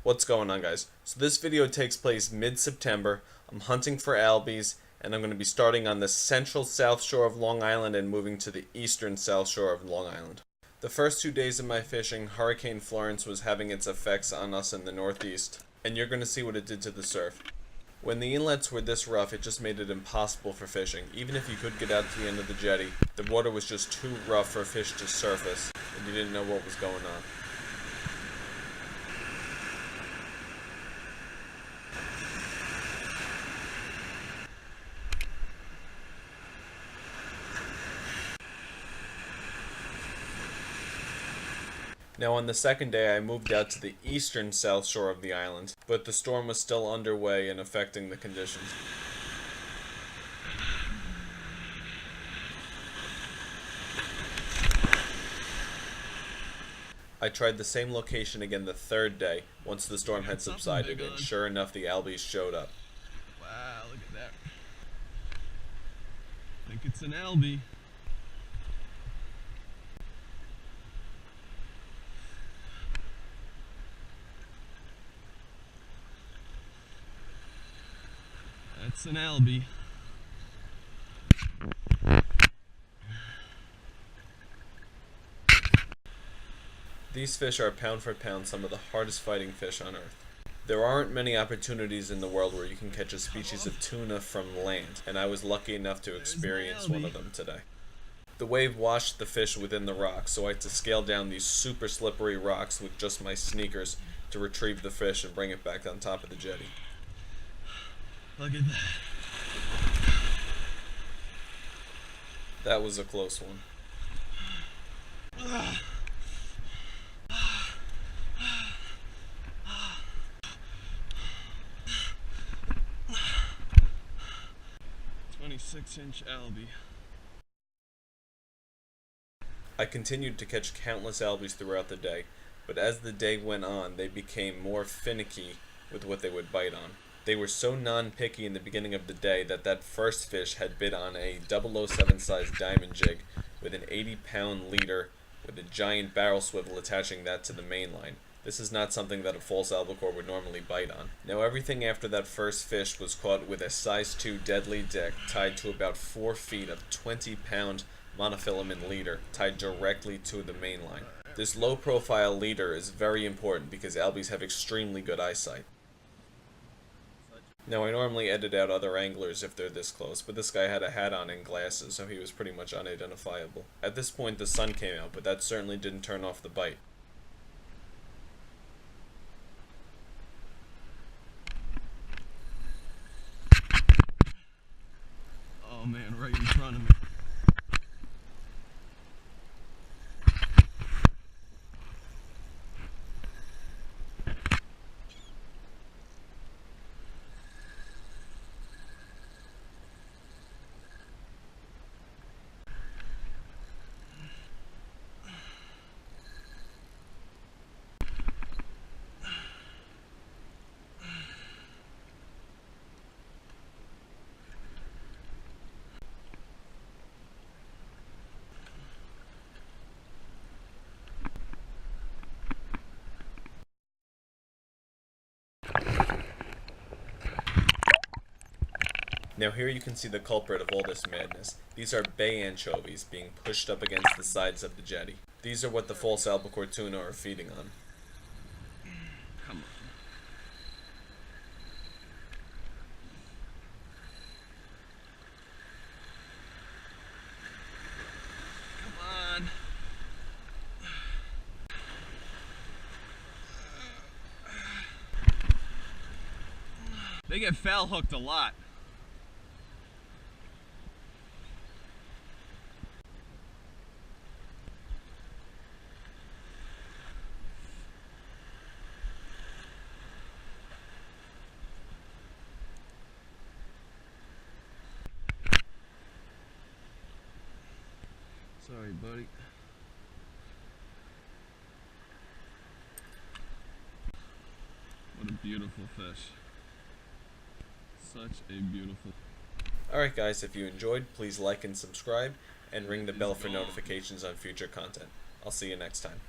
What's going on, guys? So this video takes place mid-September. I'm hunting for albies, and I'm going to be starting on the central south shore of Long Island and moving to the eastern south shore of Long Island. The first 2 days of my fishing, Hurricane Florence was having its effects on us in the northeast, and you're going to see what it did to the surf. When the inlets were this rough, it just made it impossible for fishing. Even if you could get out to the end of the jetty, the water was just too rough for fish to surface, and you didn't know what was going on. Now on the second day I moved out to the eastern south shore of the island, but the storm was still underway and affecting the conditions. I tried the same location again the third day, once the storm had subsided, and sure enough the albies showed up. Wow, look at that. I think it's an albie. That's an albie. These fish are pound for pound some of the hardest fighting fish on earth. There aren't many opportunities in the world where you can catch a species of tuna from land, and I was lucky enough to experience one of them today. The wave washed the fish within the rocks, so I had to scale down these super slippery rocks with just my sneakers to retrieve the fish and bring it back on top of the jetty. Look at that. That was a close one. Ah. 26-inch albie. I continued to catch countless albies throughout the day, but as the day went on, they became more finicky with what they would bite on. They were so non-picky in the beginning of the day that first fish had bit on a 007 size diamond jig with an 80-pound leader with a giant barrel swivel attaching that to the main line. This is not something that a false albacore would normally bite on. Now everything after that first fish was caught with a size 2 deadly deck tied to about 4 feet of 20-pound monofilament leader tied directly to the main line. This low-profile leader is very important because albies have extremely good eyesight. Now I normally edit out other anglers if they're this close, but this guy had a hat on and glasses, so he was pretty much unidentifiable. At this point the sun came out, but that certainly didn't turn off the bite. Oh man, right in front of me. Now here you can see the culprit of all this madness. These are bay anchovies being pushed up against the sides of the jetty. These are what the false albacore tuna are feeding on. Come on. Come on. They get foul hooked a lot. Sorry, buddy. What a beautiful fish. Such a beautiful. Alright guys, if you enjoyed, please like and subscribe, and ring the bell for notifications on future content. I'll see you next time.